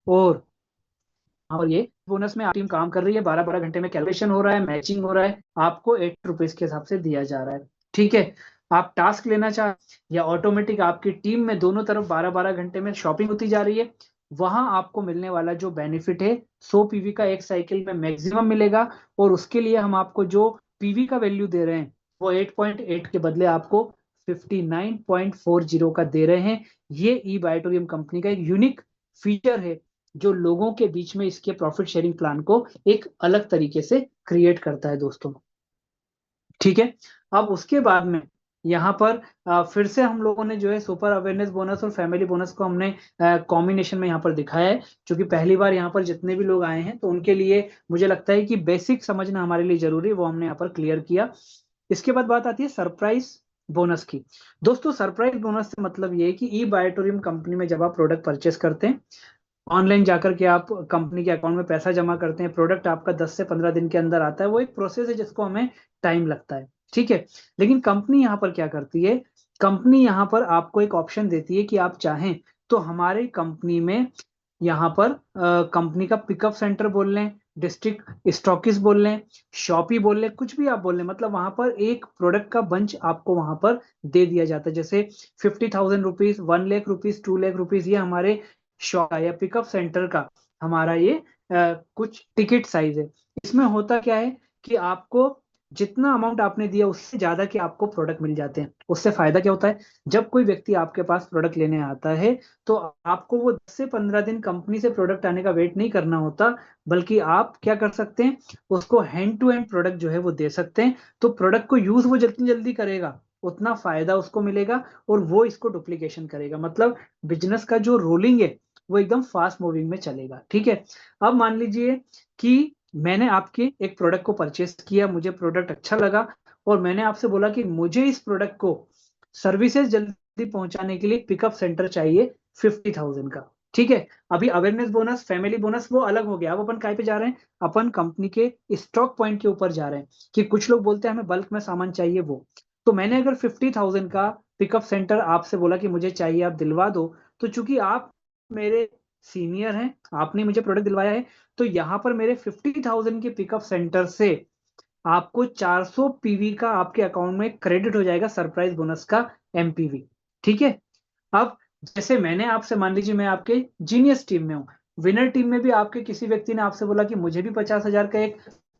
और ये बोनस में टीम काम कर रही है, 12 12 घंटे में कैलकुलेशन हो रहा है, मैचिंग हो रहा है, आपको 8 रुपीज के हिसाब से दिया जा रहा है। ठीक है, आप टास्क लेना चाह या ऑटोमेटिक आपकी टीम में दोनों तरफ 12 12 घंटे में शॉपिंग होती जा रही है, वहां आपको मिलने वाला जो बेनिफिट है 100 पीवी का एक साइकिल में मैक्सिमम मिलेगा, और उसके लिए हम आपको जो पीवी का वैल्यू दे रहे हैं वो 8.8 के बदले आपको 59.40 का दे रहे हैं। ये ई बायोटोरियम कंपनी का एक यूनिक फीचर है जो लोगों के बीच में इसके प्रॉफिट शेयरिंग प्लान को एक अलग तरीके से क्रिएट करता है दोस्तों। ठीक है, अब उसके बाद में यहाँ पर फिर से हम लोगों ने जो है सुपर अवेयरनेस बोनस और फैमिली बोनस को हमने कॉम्बिनेशन में यहाँ पर दिखाया है, क्योंकि पहली बार यहाँ पर जितने भी लोग आए हैं तो उनके लिए मुझे लगता है कि बेसिक समझना हमारे लिए जरूरी है, वो हमने यहाँ पर क्लियर किया। इसके बाद बात आती है सरप्राइज बोनस की। दोस्तों सरप्राइज बोनस से मतलब ये है कि ई बायोटोरियम कंपनी में जब आप प्रोडक्ट परचेस करते हैं, ऑनलाइन जाकर के आप कंपनी के अकाउंट में पैसा जमा करते हैं, प्रोडक्ट आपका 10 से 15 दिन के अंदर आता है, वो एक प्रोसेस है जिसको हमें टाइम लगता है। ठीक है, लेकिन कंपनी यहाँ पर क्या करती है, कंपनी यहाँ पर आपको एक ऑप्शन देती है कि आप चाहें तो हमारे कंपनी में यहाँ पर कंपनी का पिकअप सेंटर बोल लें, डिस्ट्रिक्ट स्टॉकिस्ट बोल लें, शॉपी बोल लें, कुछ भी आप बोल लें, मतलब वहां पर एक प्रोडक्ट का बंच आपको वहां पर दे दिया जाता है। जैसे 50,000 rupees, 1 lakh rupees, 2 lakh rupees, ये हमारे शॉप या पिकअप सेंटर का हमारा ये कुछ टिकट साइज है। इसमें होता क्या है कि आपको जितना अमाउंट आपने दिया उससे ज्यादा के आपको प्रोडक्ट मिल जाते हैं। उससे फायदा क्या होता है, जब कोई व्यक्ति आपके पास प्रोडक्ट लेने आता है तो आपको वो 10 से 15 दिन कंपनी से प्रोडक्ट आने का वेट नहीं करना होता, बल्कि आप क्या कर सकते हैं, उसको हैंड टू हैंड प्रोडक्ट जो है वो दे सकते हैं। तो प्रोडक्ट को यूज वो जितनी जल्दी करेगा उतना फायदा उसको मिलेगा, और वो इसको डुप्लीकेशन करेगा, मतलब बिजनेस का जो रोलिंग है वो एकदम फास्ट मूविंग में चलेगा। ठीक है, अब मान लीजिए कि मैंने आपके एक प्रोडक्ट को परचेस किया, मुझे प्रोडक्ट अच्छा लगा, और मैंने आपसे बोला कि मुझे इस प्रोडक्ट को सर्विसेज जल्दी पहुंचाने के लिए पिकअप सेंटर चाहिए 50,000 का। ठीक है, अभी अवेयरनेस बोनस, फैमिली बोनस वो अलग हो गया। अब अपन काय पे जा रहे हैं, अपन कंपनी के स्टॉक पॉइंट के ऊपर जा रहे हैं कि कुछ लोग बोलते हैं हमें बल्क में सामान चाहिए वो। तो मैंने अगर 50,000 का पिकअप सेंटर आपसे बोला कि मुझे चाहिए, आप दिलवा दो, तो चूंकि आप मेरे सीनियर हैं, आपने मुझे प्रोडक्ट दिलवाया है, तो यहाँ पर मेरे 50,000 के पिकअप सेंटर से आपको 400 पीवी का आपके अकाउंट में क्रेडिट हो जाएगा, सरप्राइज बोनस का एमपीवी। ठीक है, अब जैसे मैंने आपसे, मान लीजिए मैं आपके जीनियस टीम में हूँ, विनर टीम में भी आपके किसी व्यक्ति ने आपसे बोला कि मुझे भी 50,000 का एक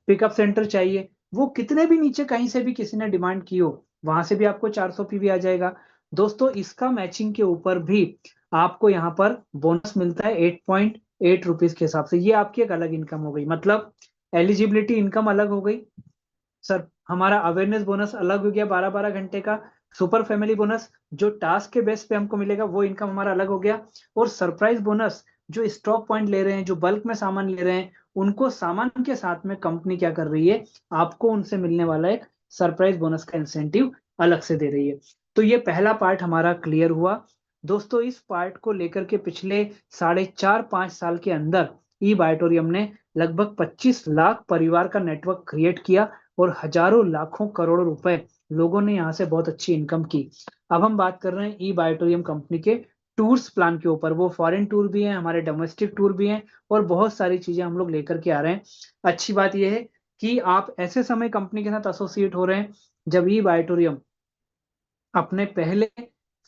पिकअप सेंटर चाहिए, वो कितने भी नीचे कहीं से भी किसी ने डिमांड की हो, वहां से भी आपको 400 पीवी आ जाएगा। दोस्तों इसका मैचिंग के ऊपर भी आपको यहाँ पर बोनस मिलता है 8.8 रुपीज के हिसाब से। ये आपकी एक अलग इनकम हो गई, मतलब एलिजिबिलिटी इनकम अलग हो गई, सर हमारा अवेयरनेस बोनस अलग हो गया 12 12 घंटे का, सुपर फैमिली बोनस जो टास्क के बेस पे हमको मिलेगा वो इनकम हमारा अलग हो गया, और सरप्राइज बोनस जो स्टॉक पॉइंट ले रहे हैं, जो बल्क में सामान ले रहे हैं, उनको सामान के साथ में कंपनी क्या कर रही है, आपको उनसे मिलने वाला एक सरप्राइज बोनस का इंसेंटिव अलग से दे रही है। तो ये पहला पार्ट हमारा क्लियर हुआ। दोस्तों इस पार्ट को लेकर के पिछले 4.5-5 साल के अंदर ई बायोटोरियम ने लगभग 25 लाख परिवार का नेटवर्क क्रिएट किया और हजारों लाखों करोड़ों रुपए लोगों ने यहाँ से बहुत अच्छी इनकम की। अब हम बात कर रहे हैं ई बायोटोरियम कंपनी के टूर्स प्लान के ऊपर। वो फॉरेन टूर भी हैं, हमारे डोमेस्टिक टूर भी हैं, और बहुत सारी चीजें हम लोग लेकर के आ रहे हैं। अच्छी बात यह है कि आप ऐसे समय कंपनी के साथ एसोसिएट हो रहे हैं जब ई बायोटोरियम अपने पहले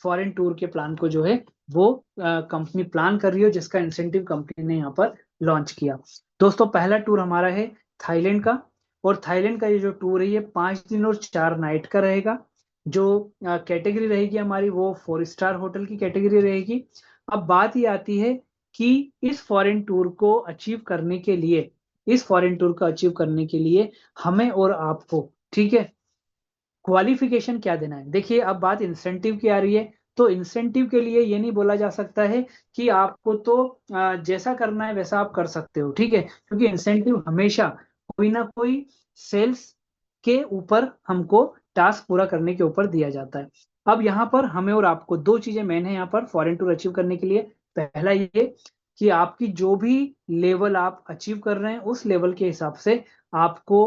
फॉरेन टूर के प्लान को जो है वो कंपनी प्लान कर रही है, जिसका इंसेंटिव कंपनी ने यहाँ पर लॉन्च किया। दोस्तों पहला टूर हमारा है थाईलैंड का, और थाईलैंड का ये जो टूर है ये 5 दिन और 4 नाइट का रहेगा। जो कैटेगरी रहेगी हमारी वो 4 स्टार होटल की कैटेगरी रहेगी। अब बात ये आती है कि इस फॉरेन टूर को अचीव करने के लिए, हमें और आपको, ठीक है, क्वालिफिकेशन क्या देना है। देखिए अब बात इंसेंटिव की आ रही है, तो इंसेंटिव के लिए ये नहीं बोला जा सकता है कि आपको तो जैसा करना है वैसा आप कर सकते हो, ठीक है, क्योंकि इंसेंटिव हमेशा कोई ना कोई सेल्स के ऊपर हमको टास्क पूरा करने के ऊपर दिया जाता है। अब यहाँ पर हमें और आपको दो चीजें मेन है यहाँ पर फॉरेन टूर अचीव करने के लिए। पहला ये कि आपकी जो भी लेवल आप अचीव कर रहे हैं उस लेवल के हिसाब से आपको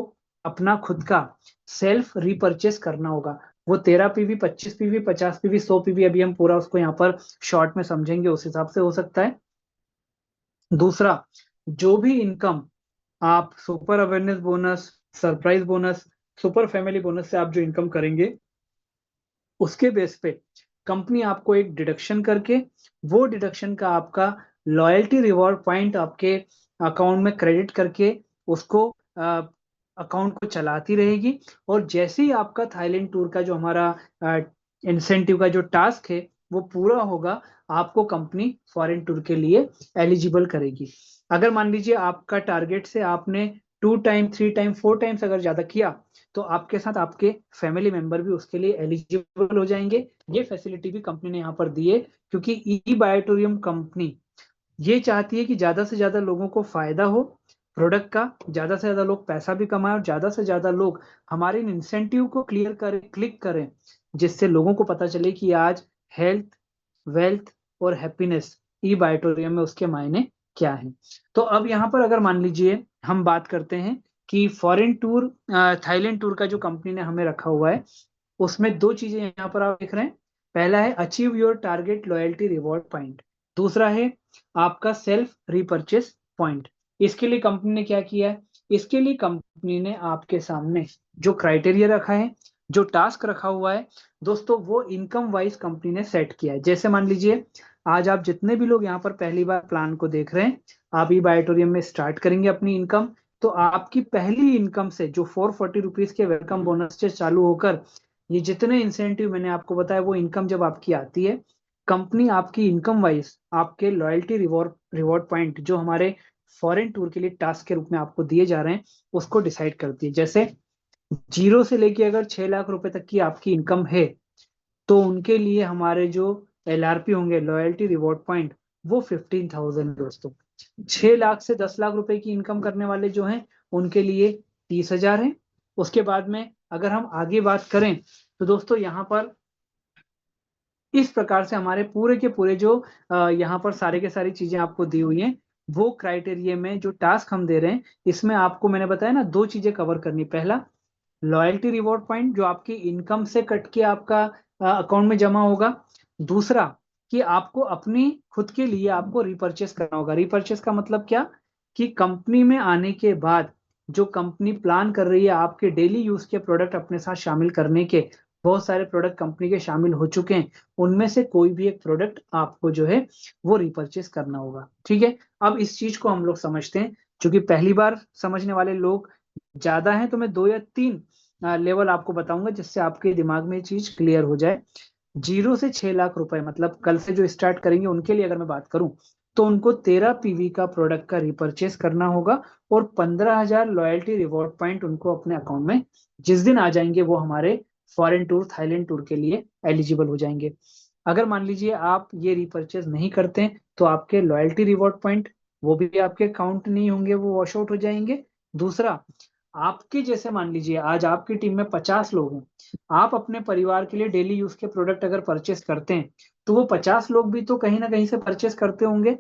अपना खुद का सेल्फ रिपर्चेस करना होगा। वो 13 पीवी, 25 पीवी, 50 पीवी, 100 पीवी, अभी हम पूरा उसको यहाँ पर शॉर्ट में समझेंगे, उस हिसाब से हो सकता है। दूसरा, जो भी इनकम आप super awareness bonus, surprise bonus, super family bonus से आप जो इनकम करेंगे उसके बेस पे कंपनी आपको एक डिडक्शन करके, वो डिडक्शन का आपका लॉयल्टी रिवॉर्ड पॉइंट आपके अकाउंट में क्रेडिट करके उसको अकाउंट को चलाती रहेगी। और जैसे ही आपका थाईलैंड टूर का जो हमारा इंसेंटिव का जो टास्क है वो पूरा होगा, आपको कंपनी फॉरेन टूर के लिए एलिजिबल करेगी। अगर मान लीजिए आपका टारगेट से आपने 2 टाइम, 3 टाइम, 4 टाइम्स अगर ज्यादा किया, तो आपके साथ आपके फैमिली मेंबर भी उसके लिए एलिजिबल हो जाएंगे। ये फैसिलिटी भी कंपनी ने यहाँ पर दी है, क्योंकि ई बायोटोरियम कंपनी ये चाहती है कि ज्यादा से ज्यादा लोगों को फायदा हो प्रोडक्ट का, ज्यादा से ज्यादा लोग पैसा भी कमाएं, और ज्यादा से ज्यादा लोग हमारे इन इंसेंटिव को क्लियर करें, क्लिक करें, जिससे लोगों को पता चले कि आज हेल्थ, वेल्थ और हैप्पीनेस ई बायोटोरियम में उसके मायने क्या है। तो अब यहाँ पर अगर मान लीजिए हम बात करते हैं कि फॉरेन टूर, थाईलैंड टूर का जो कंपनी ने हमें रखा हुआ है, उसमें दो चीजें यहाँ पर आप देख रहे हैं। पहला है achieve your target loyalty reward point, दूसरा है आपका सेल्फ रिपर्चेस पॉइंट। इसके लिए कंपनी ने क्या किया है, इसके लिए कंपनी ने आपके सामने जो क्राइटेरिया रखा है, जो टास्क रखा हुआ है दोस्तों, वो इनकम वाइज कंपनी ने सेट किया है। जैसे मान लीजिए आज आप जितने भी लोग यहाँ पर पहली बार प्लान को देख रहे हैं, आप ई बायोटोरियम में स्टार्ट करेंगे अपनी इनकम, तो आपकी पहली इनकम से जो 440 रुपीज के वेलकम बोनस से चालू होकर ये जितने इंसेंटिव मैंने आपको बताया, वो इनकम जब आपकी आती है, कंपनी आपकी इनकम वाइज आपके लॉयल्टी रिवॉर्ड पॉइंट जो हमारे फॉरेन टूर के लिए टास्क के रूप में आपको दिए जा रहे हैं उसको डिसाइड करती है। जैसे 0 से लेके अगर 6 लाख रुपए तक की आपकी इनकम है, तो उनके लिए हमारे जो LRP होंगे, लॉयल्टी रिवॉर्ड पॉइंट, वो 15,000 दोस्तों। 6 लाख से 10 लाख रुपए की इनकम करने वाले जो हैं उनके लिए 30,000 है। उसके बाद में अगर हम आगे बात करें तो दोस्तों यहाँ पर इस प्रकार से हमारे पूरे के पूरे जो यहाँ पर सारे के सारी चीजें आपको दी हुई हैं, वो क्राइटेरिया में जो टास्क हम दे रहे हैं, इसमें आपको मैंने बताया ना दो चीजें कवर करनी। पहला, लॉयल्टी रिवॉर्ड पॉइंट जो आपकी इनकम से कट के आपका अकाउंट में जमा होगा। दूसरा, कि आपको अपनी खुद के लिए आपको रिपर्चेस करना होगा। रिपर्चेस का मतलब क्या, कि कंपनी में आने के बाद जो कंपनी प्लान कर रही है आपके डेली यूज के प्रोडक्ट अपने साथ शामिल करने के, बहुत सारे प्रोडक्ट कंपनी के शामिल हो चुके हैं, उनमें से कोई भी एक प्रोडक्ट आपको जो है वो रिपर्चेस करना होगा। ठीक है, अब इस चीज को हम लोग समझते हैं, क्योंकि पहली बार समझने वाले लोग ज्यादा हैं, तो मैं 2 या 3 लेवल आपको बताऊंगा जिससे आपके दिमाग में ये चीज क्लियर हो जाए। 0 से 6 लाख रुपए मतलब कल से जो स्टार्ट करेंगे उनके लिए अगर मैं बात करूं, तो उनको 13 पीवी का प्रोडक्ट का रिपर्चेस करना होगा, और 15,000 लॉयल्टी रिवॉर्ड पॉइंट उनको अपने अकाउंट में जिस दिन आ जाएंगे वो हमारे फॉरेन टूर, थाईलैंड टूर के लिए एलिजिबल हो जाएंगे। अगर मान लीजिए आप ये रीपर्चेज नहीं करते हैं तो आपके लॉयल्टी रिवॉर्ड पॉइंट वो भी आपके काउंट नहीं होंगे, वो वॉश आउट हो जाएंगे। दूसरा, आपके जैसे मान लीजिए आज आपकी टीम में 50 लोग हैं, आप अपने परिवार के लिए डेली यूज के प्रोडक्ट अगर परचेस करते हैं तो वो 50 लोग भी तो कहीं ना कहीं से परचेस करते होंगे,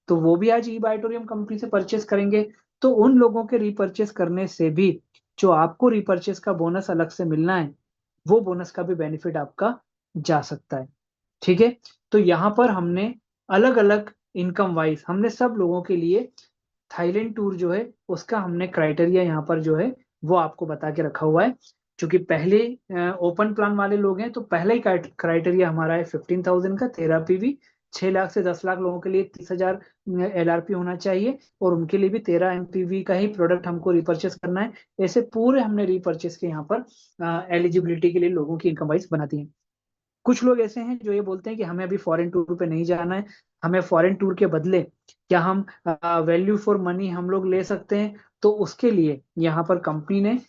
तो वो भी आज ई बायोटोरियम कंपनी से परचेस करेंगे। तो उन लोगों के रीपर्चेस करने से भी जो आपको रीपर्चेस का बोनस अलग से मिलना है, वो बोनस का भी बेनिफिट आपका जा सकता है। ठीक है, तो यहाँ पर हमने अलग अलग इनकम वाइज हमने सब लोगों के लिए थाईलैंड टूर जो है उसका हमने क्राइटेरिया यहाँ पर जो है वो आपको बता के रखा हुआ है। क्योंकि पहले ओपन प्लान वाले लोग हैं तो पहला ही क्राइटेरिया हमारा है 15,000 का 13 पीवी। 6 लाख से 10 लाख लोगों के लिए 30,000 LRP होना चाहिए और उनके लिए भी 13 MPV का ही प्रोडक्ट हमको रिपर्चेस करना है। ऐसे पूरे हमने रिपर्चेस के यहाँ पर एलिजिबिलिटी के लिए लोगों की इनकम वाइज बना दी है। कुछ लोग ऐसे हैं जो ये बोलते हैं कि हमें अभी फॉरेन टूर पे नहीं जाना है, हमें फॉरेन टूर के बदले क्या हम वैल्यू फॉर मनी हम लोग ले सकते हैं। तो उसके लिए यहाँ पर कंपनी ने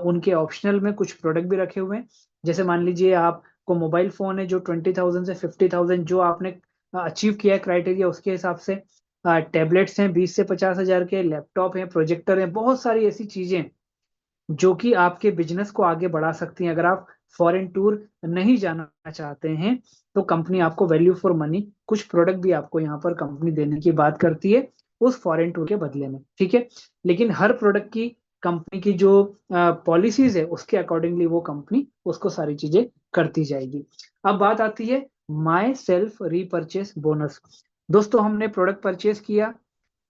उनके ऑप्शनल में कुछ प्रोडक्ट भी रखे हुए हैं। जैसे मान लीजिए आपको मोबाइल फोन है जो 20,000 से 50,000 जो आपने अचीव किया है क्राइटेरिया उसके हिसाब से, टैबलेट्स हैं 20 से 50,000 के, लैपटॉप हैं, प्रोजेक्टर हैं, बहुत सारी ऐसी चीजें जो कि आपके बिजनेस को आगे बढ़ा सकती हैं। अगर आप फॉरेन टूर नहीं जाना चाहते हैं तो कंपनी आपको वैल्यू फॉर मनी कुछ प्रोडक्ट भी आपको यहाँ पर कंपनी देने की बात करती है उस फॉरेन टूर के बदले में। ठीक है, लेकिन हर प्रोडक्ट की कंपनी की जो पॉलिसीज है उसके अकॉर्डिंगली वो कंपनी उसको सारी चीजें करती जाएगी। अब बात आती है माई सेल्फ रीपर्चेस बोनस। दोस्तों हमने प्रोडक्ट परचेस किया,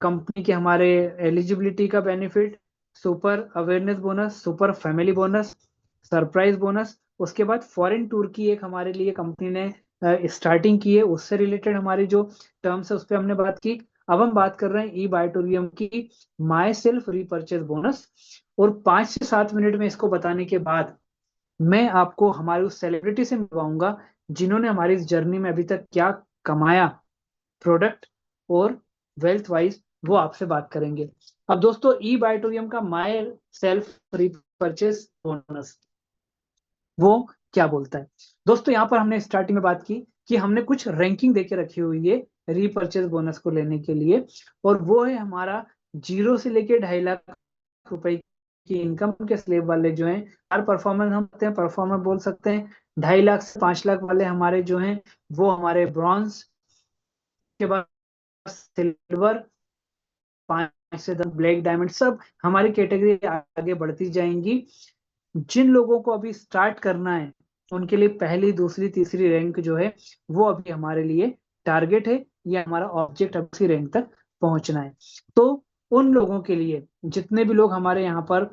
कंपनी के हमारे एलिजिबिलिटी का benefit, super awareness bonus, super family bonus, surprise bonus, उसके बाद फॉरेन टूर की एक हमारे लिए कंपनी ने स्टार्टिंग की है, उससे रिलेटेड हमारी जो टर्म्स है उस पर हमने बात की। अब हम बात कर रहे हैं ई बायोटोरियम की माई सेल्फ रीपर्चेस बोनस। और 5 से 7 मिनट में इसको बताने के बाद मैं आपको हमारे उस सेलिब्रिटी से मिलवाऊंगा जिन्होंने हमारी इस जर्नी में अभी तक क्या कमाया प्रोडक्ट और वेल्थ वाइज, वो आपसे बात करेंगे। अब दोस्तों ई बायोटोरियम का माई सेल्फ रीपर्चेस बोनस वो क्या बोलता है। दोस्तों यहाँ पर हमने स्टार्टिंग में बात की कि हमने कुछ रैंकिंग देके रखी हुई है रीपर्चेस बोनस को लेने के लिए, और वो है हमारा 0 से लेके 2.5 लाख रुपए की इनकम के स्लेब वाले जो हैं, हर परफॉर्मेंस हम कहते हैं परफॉर्मर बोल सकते हैं। 2.5 लाख से 5 लाख वाले हमारे जो हैं वो हमारे ब्रॉन्ज, के बाद सिल्वर, 5 से 10 ब्लैक डायमंड, सब हमारी कैटेगरी आगे बढ़ती जाएंगी। जिन लोगों को अभी स्टार्ट करना है उनके लिए पहली दूसरी तीसरी रैंक जो है वो अभी हमारे लिए टारगेट है, या हमारा ऑब्जेक्ट अब उसी रैंक तक पहुंचना है। तो उन लोगों के लिए जितने भी लोग हमारे यहाँ पर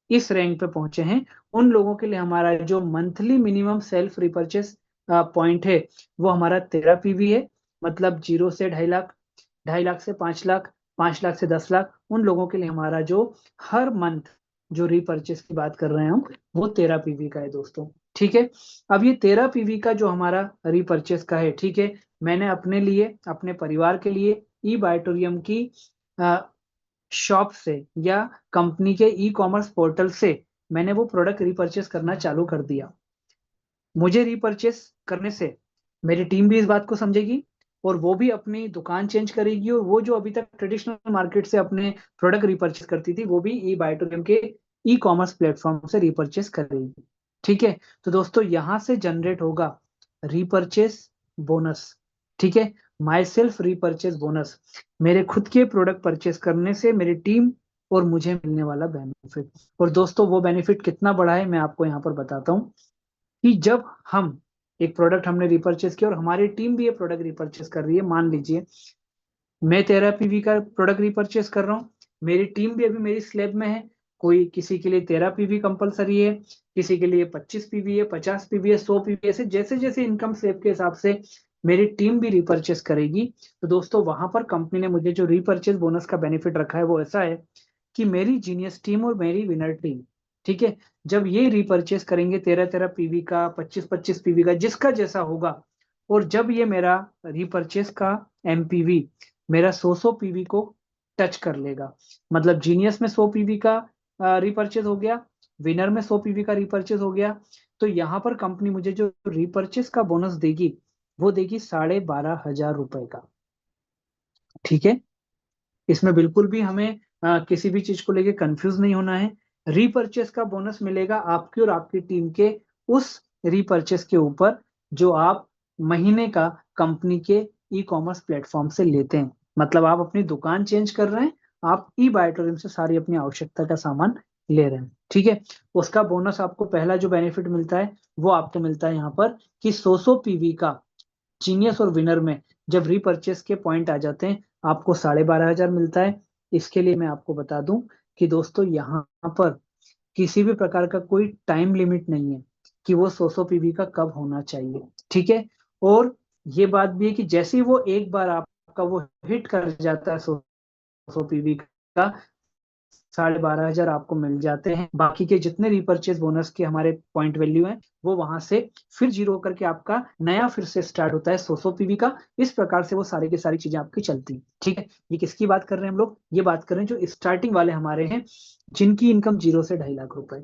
इस रैंक पे पहुंचे हैं उन लोगों के लिए हमारा जो monthly minimum self repurchase point है वो हमारा 13 पीवी है। मतलब 0 से 2.5 लाख, 2.5 लाख से 5 लाख, 5 लाख से 10 लाख, उन लोगों के लिए हमारा जो हर मंथ जो रीपर्चेस की बात कर रहे हैं हम वो 13 पीवी का है दोस्तों। ठीक है, अब ये 13 पीवी का जो हमारा रीपर्चेस का है, ठीक है, मैंने अपने लिए अपने परिवार के लिए ई बायोटोरियम की शॉप से या कंपनी के ई कॉमर्स पोर्टल से मैंने वो प्रोडक्ट रीपर्चेस करना चालू कर दिया। मुझे रीपर्चेस करने से मेरी टीम भी इस बात को समझेगी और वो भी अपनी दुकान चेंज करेगी, और वो जो अभी तक ट्रेडिशनल मार्केट से अपने प्रोडक्ट रीपर्चेस करती थी वो भी ई बायोटोरियम के ई कॉमर्स प्लेटफॉर्म से रीपर्चेस करेगी। ठीक है, तो दोस्तों यहां से जनरेट होगा रीपर्चेस बोनस। ठीक है, माई सेल्फ रीपर्चेस बोनस, मेरे खुद के प्रोडक्ट परचेस करने से मेरी टीम और मुझे मिलने वाला बेनिफिट। और दोस्तों वो बेनिफिट कितना बड़ा है मैं आपको यहाँ पर बताता हूँ कि जब हम एक प्रोडक्ट हमने रिपर्चेस किया और हमारी टीम भी ये प्रोडक्ट रिपर्चेस कर रही है, मान लीजिए मैं 13 पीवी का प्रोडक्ट रिपर्चेस कर रहा हूँ, मेरी टीम भी अभी मेरी स्लैब में है, कोई किसी के लिए 13 पीवी कंपलसरी है, किसी के लिए 25 पीवी है, 50 पीवी है, 100 पीवी, ऐसे जैसे जैसे इनकम स्लैब के हिसाब से मेरी टीम भी रिपर्चेस करेगी। तो दोस्तों वहां पर कंपनी ने मुझे जो रिपर्चेस बोनस का बेनिफिट रखा है वो ऐसा है कि मेरी जीनियस टीम और मेरी विनर टीम, ठीक है, जब ये रिपर्चेस करेंगे 13-13 पीवी का, 25-25 पीवी का, जिसका जैसा होगा, और जब ये मेरा रिपर्चेस का एमपीवी मेरा 100 पीवी को टच कर लेगा, मतलब जीनियस में 100 पीवी का रिपर्चेस हो गया, विनर में 100 पीवी का रीपर्चेज हो गया, तो यहाँ पर कंपनी मुझे जो रीपर्चेज का बोनस देगी वो देगी 12,500 रुपए का। ठीक है, इसमें बिल्कुल भी हमें किसी भी चीज को लेके कंफ्यूज नहीं होना है। रीपर्चेस का बोनस मिलेगा आपकी और आपकी टीम के उस रीपर्चेस के ऊपर जो आप महीने का कंपनी के ई कॉमर्स प्लेटफॉर्म से लेते हैं। मतलब आप अपनी दुकान चेंज कर रहे हैं, आप ई बायोटोरियम से सारी अपनी आवश्यकता का सामान ले रहे हैं। ठीक है, उसका बोनस आपको पहला जो बेनिफिट मिलता है वो आपको मिलता है यहाँ पर कि 100 पीवी का जीनियस और विनर में जब रीपर्चेस के पॉइंट आ जाते हैं आपको 12,500 मिलता है। इसके लिए मैं आपको बता दूं कि दोस्तों यहाँ पर किसी भी प्रकार का कोई टाइम लिमिट नहीं है कि वो 100 पीवी का कब होना चाहिए। ठीक है, और ये बात भी है कि जैसे ही वो एक बार आपका वो हिट कर जाता है 100 पीवी का, 12,500 आपको मिल जाते हैं। बाकी के जितने रिपर्चेज बोनस के हमारे पॉइंट वैल्यू हैं वो वहां से फिर जीरो करके आपका नया फिर से स्टार्ट होता है 100 पीवी का। इस प्रकार से वो सारी की सारी चीजें आपकी चलती हैं। ठीक है, ये किसकी बात कर रहे हैं हम लोग? ये बात कर रहे हैं जो स्टार्टिंग वाले हमारे हैं, जिनकी इनकम 0 से 2.5 लाख रुपए।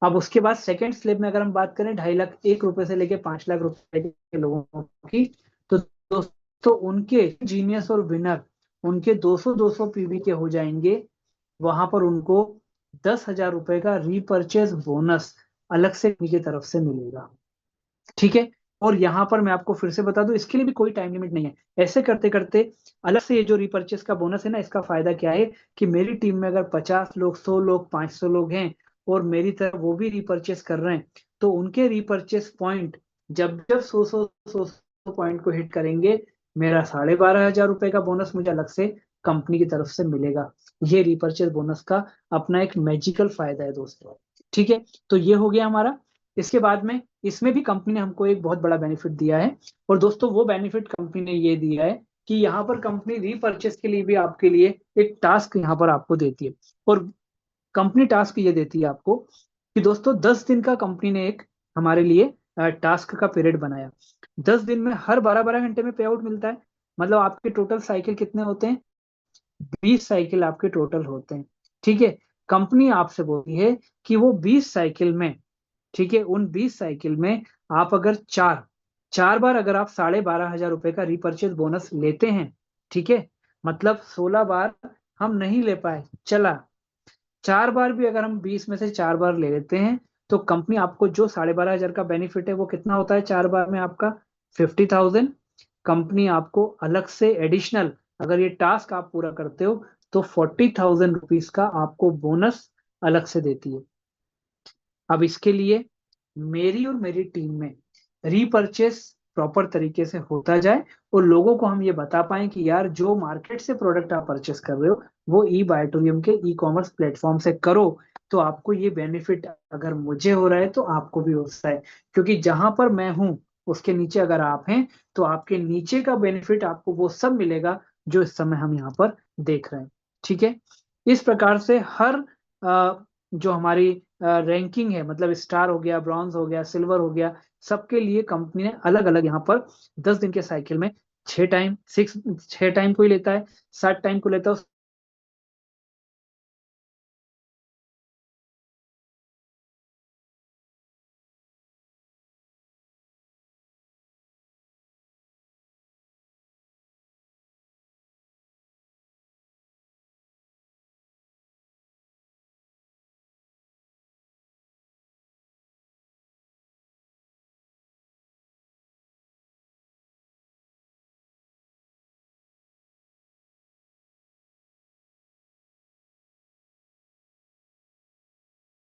अब उसके बाद सेकेंड स्लेब में अगर हम बात करें 2.5 लाख 1 रुपए से लेके 5 लाख रुपए के लोगों की, तो दोस्तों उनके जीनियस और विनर उनके 200 पीवी के हो जाएंगे। वहां पर उनको 10,000 रुपए का रीपर्चेज बोनस अलग से की तरफ से मिलेगा। ठीक है, और यहाँ पर मैं आपको फिर से बता दूं इसके लिए भी कोई टाइम लिमिट नहीं है। ऐसे करते करते अलग से ये जो रीपर्चेज का बोनस है ना, इसका फायदा क्या है कि मेरी टीम में अगर 50 लोग, 100 लोग, 500 लोग हैं और मेरी तरफ वो भी रीपर्चेज कर रहे हैं, तो उनके रीपर्चेज पॉइंट जब जब 100 पॉइंट को हिट करेंगे, मेरा 12,500 रुपए का बोनस मुझे अलग से कंपनी की तरफ से मिलेगा। ये रीपर्चेज बोनस का अपना एक मैजिकल फायदा है दोस्तों। ठीक है, तो ये हो गया हमारा। इसके बाद में इसमें भी कंपनी ने हमको एक बहुत बड़ा बेनिफिट दिया है, और दोस्तों वो बेनिफिट कंपनी ने ये दिया है कि यहाँ पर कंपनी रीपर्चेस के लिए भी आपके लिए एक टास्क यहाँ पर आपको देती है। और कंपनी टास्क ये देती है आपको कि दोस्तों 10 दिन का कंपनी ने एक हमारे लिए टास्क का पीरियड बनाया। 10 दिन में हर 12-12 घंटे में पे आउट मिलता है। मतलब आपके टोटल साइकिल कितने होते हैं? 20 साइकिल आपके टोटल होते हैं। ठीक है, कंपनी आपसे बोलती है कि वो 20 साइकिल में, ठीक है, उन 20 साइकिल में आप अगर चार चार बार अगर आप 12,500 रुपए का रीपर्चेज बोनस लेते हैं, ठीक है, मतलब 16 बार हम नहीं ले पाए, चला, 4 बार भी अगर हम 20 में से 4 बार ले लेते हैं, तो कंपनी आपको जो 12,500 का बेनिफिट है वो कितना होता है 4 बार में आपका? 50,000। कंपनी आपको अलग से एडिशनल, अगर ये टास्क आप पूरा करते हो तो 40,000 रुपीज का आपको बोनस अलग से देती है। अब इसके लिए मेरी और मेरी टीम में रीपर्चेस प्रॉपर तरीके से होता जाए और लोगों को हम ये बता पाए कि यार जो मार्केट से प्रोडक्ट आप परचेस कर रहे हो वो ई बायोटोरियम के ई कॉमर्स प्लेटफॉर्म से करो, तो आपको ये बेनिफिट अगर मुझे हो रहा है तो आपको भी हो सकता है। क्योंकि जहां पर मैं हूं उसके नीचे अगर आप हैं तो आपके नीचे का बेनिफिट आपको वो सब मिलेगा जो इस समय हम यहाँ पर देख रहे हैं। ठीक है, इस प्रकार से हर जो हमारी रैंकिंग है, मतलब स्टार हो गया, ब्रॉन्ज हो गया, सिल्वर हो गया, सबके लिए कंपनी ने अलग अलग यहाँ पर 10 दिन के साइकिल में 6 टाइम कोई लेता है, 7 टाइम को लेता है,